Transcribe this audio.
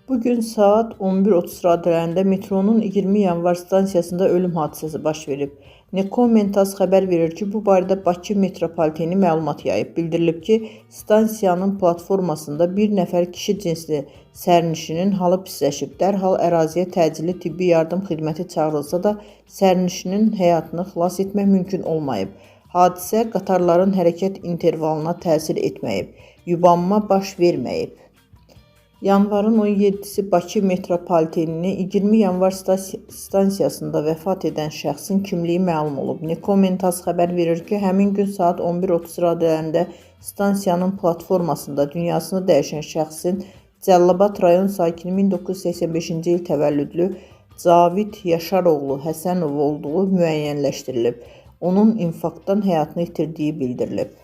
Bugün saat 11:30 radələrində metronun 20 yanvar stansiyasında ölüm hadisəsi baş verib. Nekomentas xəbər verir ki, bu barədə Bakı metropoliteni məlumat yayıb. Bildirilib ki, stansiyanın platformasında bir nəfər kişi cinsli sərnişinin halı pisləşib. Dərhal əraziyə təcili tibbi yardım xidməti çağırılsa da sərnişinin həyatını xilas etmək mümkün olmayıb. Hadisə qatarların hərəkət intervalına təsir etməyib. Yubanma baş verməyib. Yanvarın 17-si Bakı metropoliteninin 20 yanvar stansiyasında vəfat edən şəxsin kimliyi məlum olub. Nekomentas xəbər verir ki, həmin gün saat 11:30 radələrində stansiyanın platformasında dünyasını dəyişən şəxsin Cəlilabad rayon sakini 1985-ci il təvəllüdlü Cavid Yaşaroğlu Həsənov olduğu müəyyənləşdirilib. Onun infarktdan həyatını itirdiyi bildirilib.